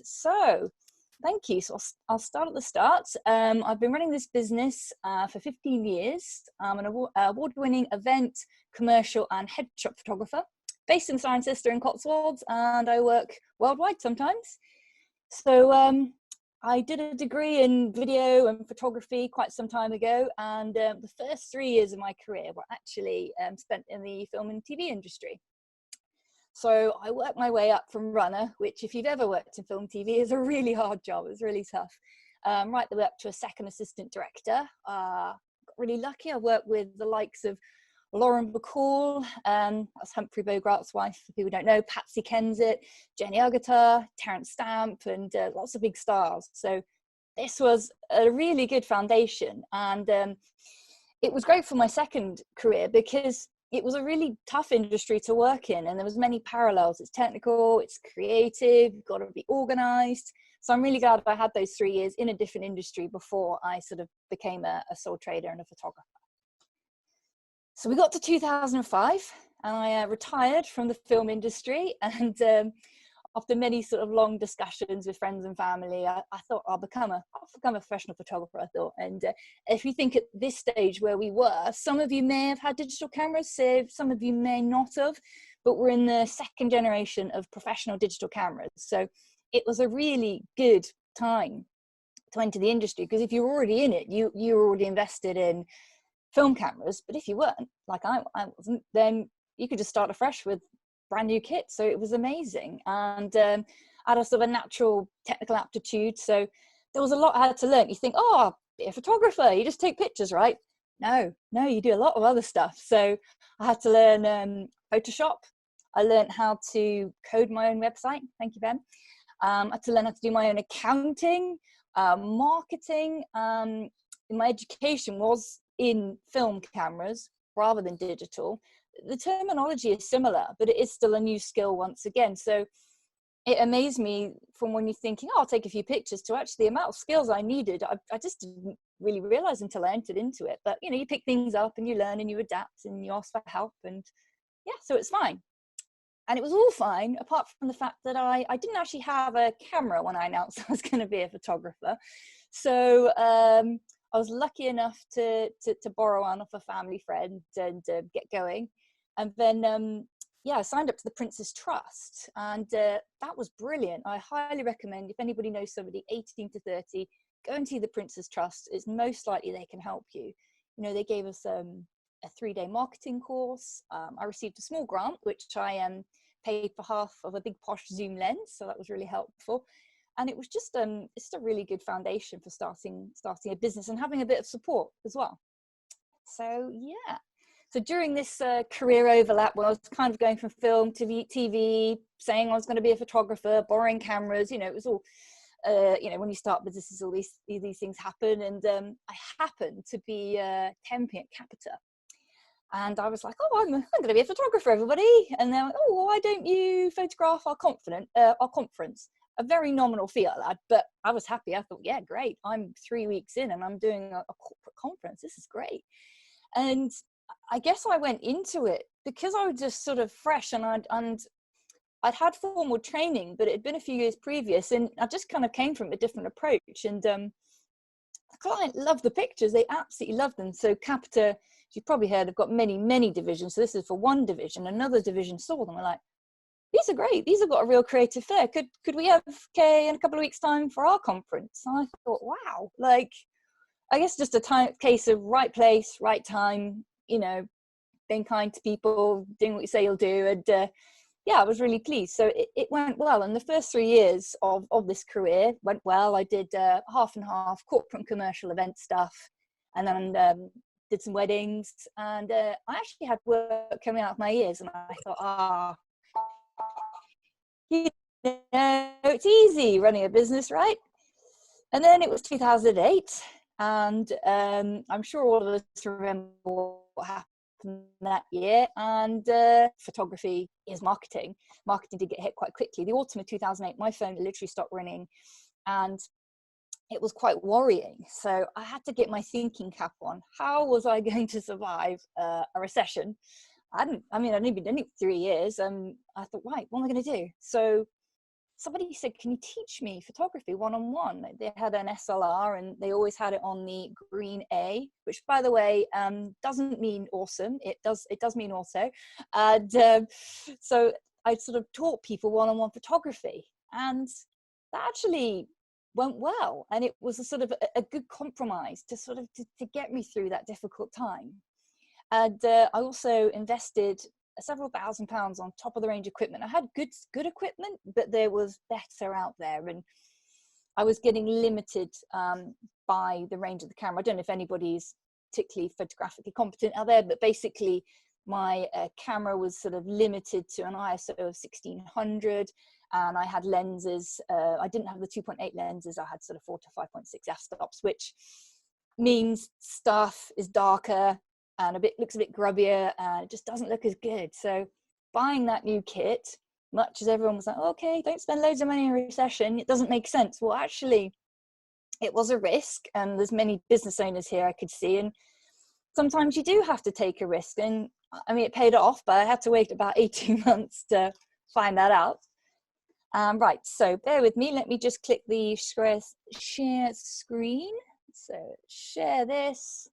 So thank you. So I'll start at the start. I've been running this business for 15 years. I'm an award-winning event, commercial and headshot photographer based in Cirencester in Cotswolds, and I work worldwide sometimes. So I did a degree in video and photography quite some time ago, and the first 3 years of my career were actually spent in the film and TV industry. So I worked my way up from runner, which if you've ever worked in film TV is a really hard job. It's really tough. Right the way up to a second assistant director. Got really lucky. I worked with the likes of Lauren Bacall, that's Humphrey Bogart's wife, for people who don't know, Patsy Kensit, Jenny Agutter, Terence Stamp, and lots of big stars. So this was a really good foundation. And it was great for my second career because it was a really tough industry to work in, and there was many parallels. It's technical, it's creative, you've got to be organized. So I'm really glad I had those 3 years in a different industry before I sort of became a sole trader and a photographer. So we got to 2005 and I retired from the film industry, and after many sort of long discussions with friends and family, I thought I'll become a professional photographer, I thought. And if you think at this stage where we were, some of you may have had digital cameras, so some of you may not have, but we're in the second generation of professional digital cameras. So it was a really good time to enter the industry, because if you're already in it, you're already invested in film cameras. But if you weren't, like I wasn't, then you could just start afresh with brand new kit. So it was amazing, and I had a sort of a natural technical aptitude, so there was a lot I had to learn. You think, oh, be a photographer, you just take pictures, right? No, you do a lot of other stuff. So I had to learn Photoshop. I learned how to code my own website. Thank you, Ben. I had to learn how to do my own accounting, marketing. My education was in film cameras rather than digital. The terminology is similar, but it is still a new skill once again. So it amazed me from when you're thinking, oh, I'll take a few pictures, to actually the amount of skills I needed. I just didn't really realize until I entered into it. But, you know, you pick things up and you learn and you adapt and you ask for help, and yeah, so it's fine. And it was all fine, apart from the fact that I didn't actually have a camera when I announced I was going to be a photographer. So I was lucky enough to borrow one off a family friend and get going. And then, yeah, I signed up to the Prince's Trust, and that was brilliant. I highly recommend, if anybody knows somebody 18 to 30, go and see the Prince's Trust. It's most likely they can help you. You know, they gave us a 3-day marketing course. I received a small grant, which I paid for half of a big posh zoom lens, so that was really helpful. And it was just it's a really good foundation for starting a business and having a bit of support as well. So yeah. So during this career overlap, when I was kind of going from film to TV, saying I was going to be a photographer, borrowing cameras, you know, it was all, you know, when you start businesses, all these things happen. And I happened to be temping at Capita. And I was like, oh, I'm going to be a photographer, everybody. And they're like, oh, well, why don't you photograph our conference? A very nominal fee, lad, but I was happy. I thought, yeah, great. I'm 3 weeks in and I'm doing a corporate conference. This is great. And I guess I went into it because I was just sort of fresh, and I'd had formal training, but it had been a few years previous, and I just kind of came from a different approach. And the client loved the pictures; they absolutely loved them. So Capita, you've probably heard, have got many divisions. So this is for one division. Another division saw them, were like, these are great. These have got a real creative flair. Could we have Kay in a couple of weeks' time for our conference? And I thought, wow, like, I guess just a case of right place, right time, you know, being kind to people, doing what you say you'll do. And yeah, I was really pleased. So it went well. And the first 3 years of this career went well. I did half and half corporate and commercial event stuff, and then did some weddings. And I actually had work coming out of my ears, and I thought, you know, it's easy running a business, right? And then it was 2008, and I'm sure all of us remember what happened that year. And photography is marketing. Marketing did get hit quite quickly. The autumn of 2008, my phone literally stopped ringing, and it was quite worrying. So I had to get my thinking cap on. How was I going to survive a recession? I'd only been doing it for 3 years. I thought, right, what am I going to do? So somebody said, can you teach me photography one-on-one? They had an SLR and they always had it on the green A, which by the way, doesn't mean awesome. It does mean auto. And so I sort of taught people one-on-one photography, and that actually went well. And it was a sort of a good compromise to sort of to get me through that difficult time. And I also invested several £1,000s on top of the range equipment. I had good equipment, but there was better out there, and I was getting limited by the range of the camera. I don't know if anybody's particularly photographically competent out there, but basically my camera was sort of limited to an ISO of 1600, and I had lenses. I didn't have the 2.8 lenses. I had sort of 4 to 5.6 f-stops, which means stuff is darker and looks a bit grubbier, and it just doesn't look as good. So buying that new kit, much as everyone was like, okay, don't spend loads of money in a recession, it doesn't make sense. Well, actually, it was a risk, and there's many business owners here I could see, and sometimes you do have to take a risk. And I mean, it paid off, but I had to wait about 18 months to find that out. Right, so bear with me. Let me just click the share screen. So share this.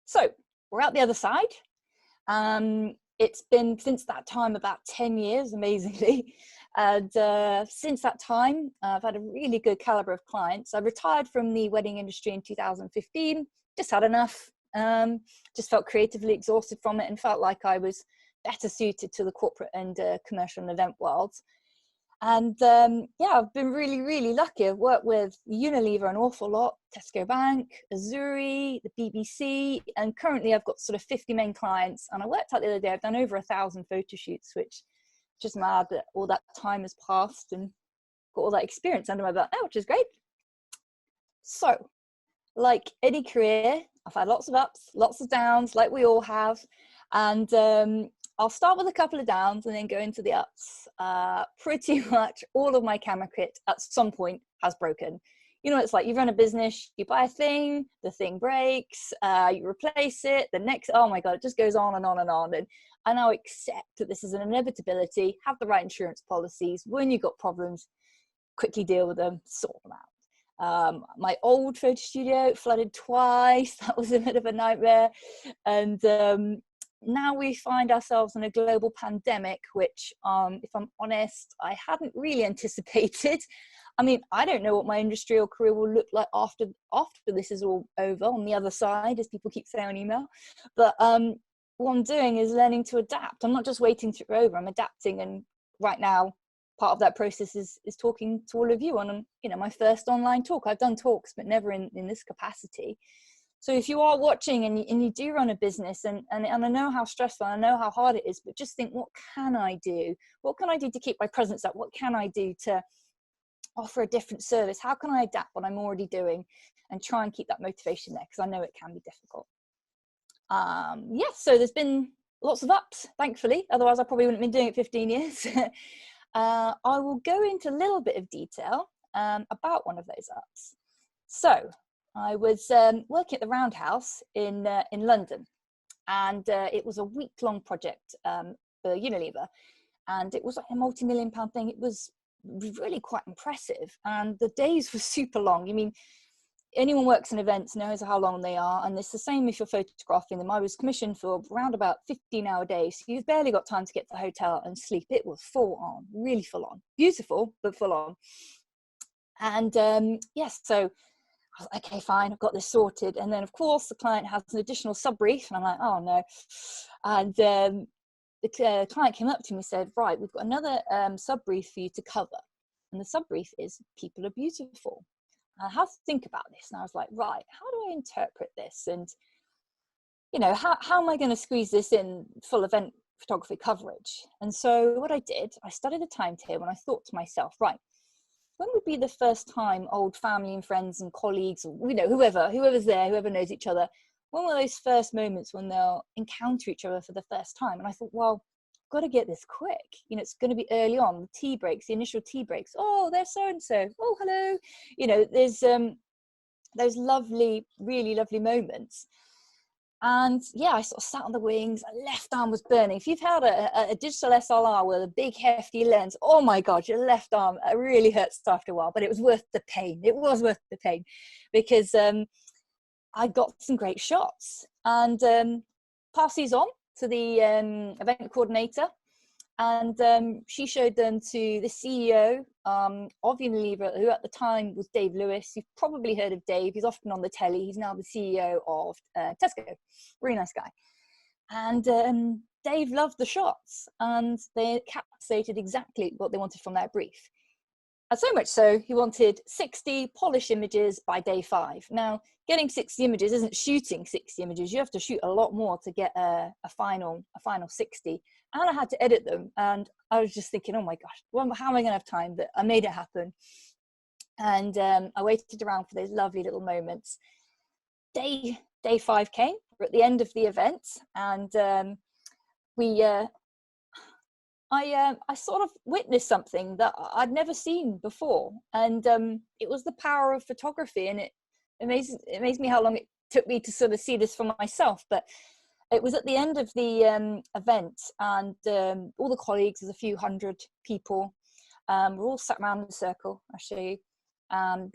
So we're out the other side. It's been since that time about 10 years, amazingly. And since that time, I've had a really good caliber of clients. I retired from the wedding industry in 2015, just had enough, just felt creatively exhausted from it and felt like I was better suited to the corporate and commercial and event world. And yeah, I've been really, really lucky. I've worked with Unilever an awful lot, Tesco Bank, Azuri, the BBC, and currently I've got sort of 50 main clients. And I worked out the other day, I've done over 1,000 photo shoots, which is just mad that all that time has passed and got all that experience under my belt now, which is great. So, like any career, I've had lots of ups, lots of downs, like we all have. And I'll start with a couple of downs and then go into the ups. Pretty much all of my camera kit at some point has broken. You know, it's like you run a business, you buy a thing, the thing breaks, you replace it, the next, oh my God, it just goes on and on and on. And I now accept that this is an inevitability, have the right insurance policies. When you've got problems, quickly deal with them, sort them out. My old photo studio flooded twice. That was a bit of a nightmare. And now we find ourselves in a global pandemic, which, if I'm honest, I hadn't really anticipated. I mean, I don't know what my industrial career will look like after this is all over, on the other side, as people keep saying on email. But what I'm doing is learning to adapt. I'm not just waiting to go over, I'm adapting. And right now, part of that process is talking to all of you on, you know, my first online talk. I've done talks, but never in this capacity. So if you are watching and you do run a business, and I know how stressful, I know how hard it is, but just think, what can I do? What can I do to keep my presence up? What can I do to offer a different service? How can I adapt what I'm already doing and try and keep that motivation there? Because I know it can be difficult. Yeah, so there's been lots of ups, thankfully. Otherwise, I probably wouldn't have been doing it 15 years. I will go into a little bit of detail about one of those ups. So I was working at the Roundhouse in London, and it was a week-long project for Unilever, and it was like a multi-million-pound thing. It was really quite impressive, and the days were super long. I mean, anyone who works in events knows how long they are, and it's the same if you're photographing them. I was commissioned for around about 15-hour days, so you've barely got time to get to the hotel and sleep. It was full on, really full on, beautiful, but full on. And yes, so I was like, okay, fine, I've got this sorted. And then of course the client has an additional sub brief, and I'm like, oh no. And the client came up to me and said, right, we've got another sub brief for you to cover. And the sub brief is, people are beautiful. I have to think about this. And I was like, right, how do I interpret this? And, you know, how am I going to squeeze this in full event photography coverage? And so what I did, I studied a timetable, and I thought to myself, right, when would be the first time old family and friends and colleagues, or, you know, whoever's there, whoever knows each other, when were those first moments when they'll encounter each other for the first time? And I thought, well, I've got to get this quick. You know, it's going to be early on, the tea breaks, the initial tea breaks. Oh, there's so-and-so. Oh, hello. You know, there's those lovely, really lovely moments. And yeah, I sort of sat on the wings. My left arm was burning. If you've had a digital SLR with a big hefty lens, oh my God, your left arm, it really hurts after a while, but it was worth the pain. It was worth the pain because I got some great shots, and passed these on to the event coordinator, and she showed them to the CEO of Unilever, who at the time was Dave Lewis. You've probably heard of Dave. He's often on the telly. He's now the CEO of Tesco. Really nice guy. And Dave loved the shots, and they encapsulated exactly what they wanted from that brief. And so much so, he wanted 60 polished images by day 5. Now, getting 60 images isn't shooting 60 images. You have to shoot a lot more to get a final 60. And I had to edit them. And I was just thinking, oh my gosh, well, how am I going to have time? But I made it happen. And I waited around for those lovely little moments. Day 5 came. We're at the end of the event. And I sort of witnessed something that I'd never seen before, and it was the power of photography. And it amazed me how long it took me to sort of see this for myself. But it was at the end of the event, and all the colleagues, there's a few hundred people, we're all sat around in a circle. I'll show you.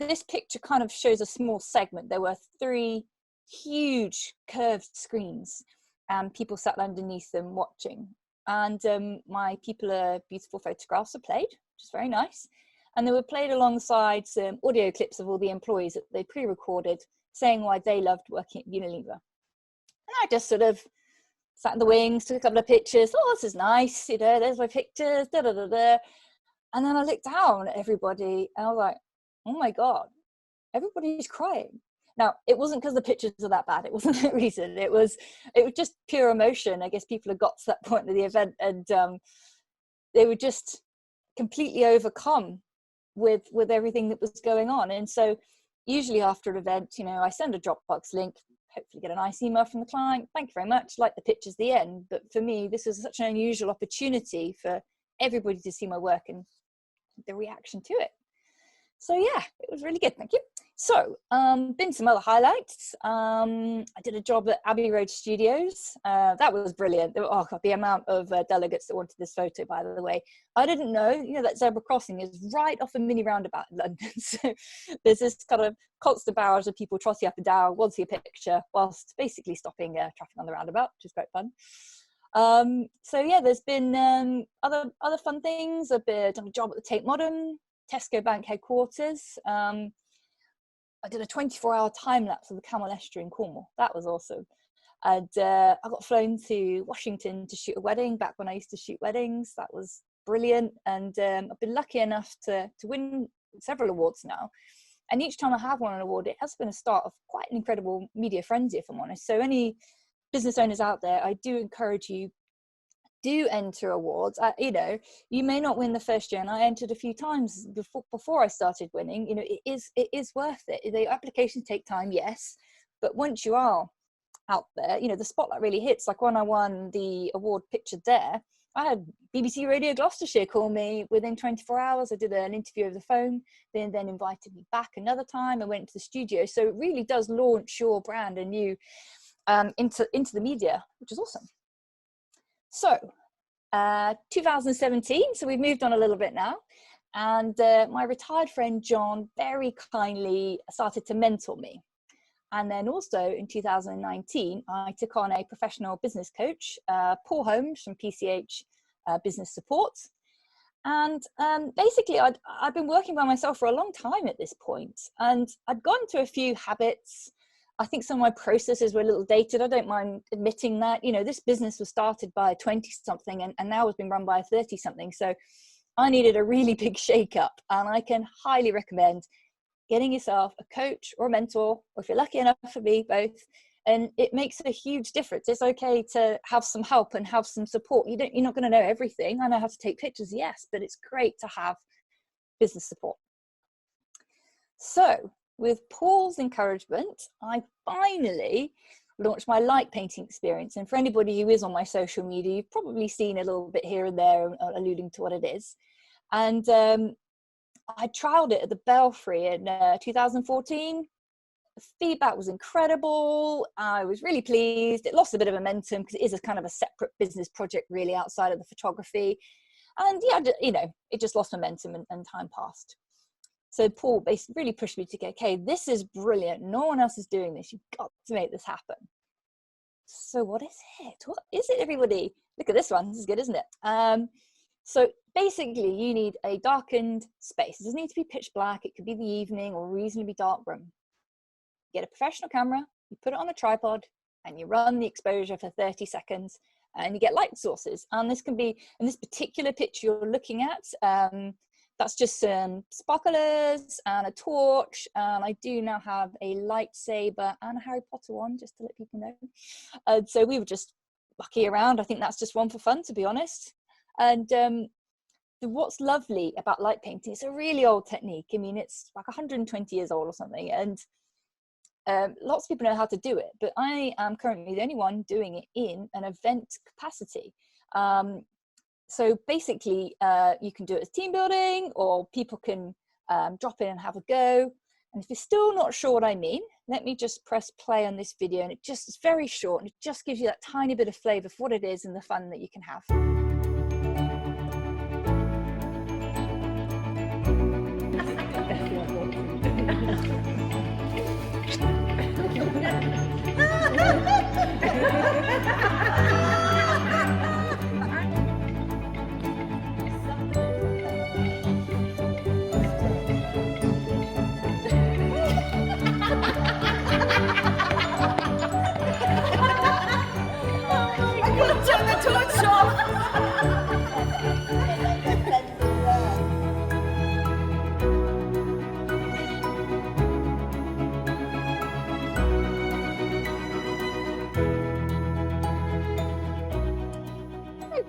This picture kind of shows a small segment. There were 3 huge curved screens, and people sat underneath them watching. And my People Are Beautiful photographs are played, which is very nice. And they were played alongside some audio clips of all the employees that they pre-recorded, saying why they loved working at Unilever. And I just sort of sat in the wings, took a couple of pictures. Oh, this is nice, you know, there's my pictures, da da da da. And then I looked down at everybody, and I was like, oh my God, everybody's crying. Now, it wasn't because the pictures are that bad. It wasn't that reason. It was just pure emotion. I guess people had got to that point of the event, and they were just completely overcome with everything that was going on. And so usually after an event, you know, I send a Dropbox link, hopefully get a nice email from the client. Thank you very much. Like the pictures at the end. But for me, this was such an unusual opportunity for everybody to see my work and the reaction to it. So yeah, it was really good. Thank you. So, been some other highlights. I did a job at Abbey Road Studios. That was brilliant. Oh God, the amount of delegates that wanted this photo, by the way. I didn't know, you know, that zebra crossing is right off a mini roundabout in London. So there's this kind of constant barrage of people trotting up and down, want to see a picture, whilst basically stopping traffic on the roundabout, which is quite fun. So yeah, there's been other fun things. I've done a job at the Tate Modern, Tesco Bank headquarters. I did a 24-hour time lapse of the Camel Estuary in Cornwall. That was awesome. And I got flown to Washington to shoot a wedding back when I used to shoot weddings. That was brilliant. And I've been lucky enough to win several awards now. And each time I have won an award, it has been a start of quite an incredible media frenzy, if I'm honest. So any business owners out there, I do encourage you, do enter awards. You know, you may not win the first year, and I entered a few times before I started winning. You know, it is worth it. The applications take time, yes, but once you are out there, you know, the spotlight really hits. Like when I won the award pictured there, I had BBC Radio Gloucestershire call me within 24 hours. I did an interview over the phone. They then invited me back another time. I went to the studio. So it really does launch your brand and you into the media, which is awesome. So 2017, so we've moved on a little bit now, and my retired friend John very kindly started to mentor me. And then also in 2019, I took on a professional business coach, Paul Holmes from PCH Business Support. And basically I'd been working by myself for a long time at this point, and I'd gone to a few habits. I think some of my processes were a little dated. I don't mind admitting that. You know, this business was started by a 20-something and now has been run by a 30-something. So I needed a really big shake-up, and I can highly recommend getting yourself a coach or a mentor, or if you're lucky enough for me, both. And it makes a huge difference. It's okay to have some help and have some support. You're not going to know everything. I know how to take pictures, yes, but it's great to have business support. So with Paul's encouragement, I finally launched my light painting experience. And for anybody who is on my social media, you've probably seen a little bit here and there alluding to what it is. And I trialed it at the Belfry in 2014. The feedback was incredible. I was really pleased. It lost a bit of momentum because it is a kind of a separate business project really outside of the photography. And yeah, you know, it just lost momentum and time passed. So Paul basically really pushed me to go, okay, this is brilliant. No one else is doing this. You've got to make this happen. So what is it? What is it, everybody? Look at this one. This is good, isn't it? So basically, you need a darkened space. It doesn't need to be pitch black. It could be the evening or reasonably dark room. Get a professional camera, you put it on a tripod, and you run the exposure for 30 seconds, and you get light sources. And this can be, in this particular picture you're looking at, that's just some sparklers and a torch. And I do now have a lightsaber and a Harry Potter one, just to let people know. And so we were just mucking around. I think that's just one for fun, to be honest. And what's lovely about light painting, it's a really old technique. I mean, it's like 120 years old or something. And lots of people know how to do it, but I am currently the only one doing it in an event capacity. So basically, you can do it as team building, or people can drop in and have a go. And if you're still not sure what I mean, let me just press play on this video, and it's very short, and it just gives you that tiny bit of flavor for what it is and the fun that you can have.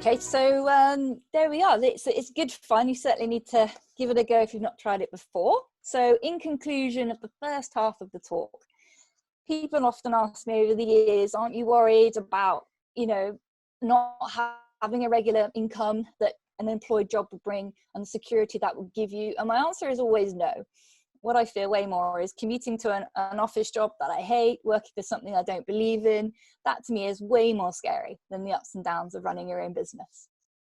Okay, so there we are. It's good fun. You certainly need to give it a go if you've not tried it before. So in conclusion of the first half of the talk, people often ask me over the years, aren't you worried about, you know, not having a regular income that an employed job would bring and the security that would give you? And my answer is always no. What I fear way more is commuting to an office job that I hate, working for something I don't believe in. That to me is way more scary than the ups and downs of running your own business.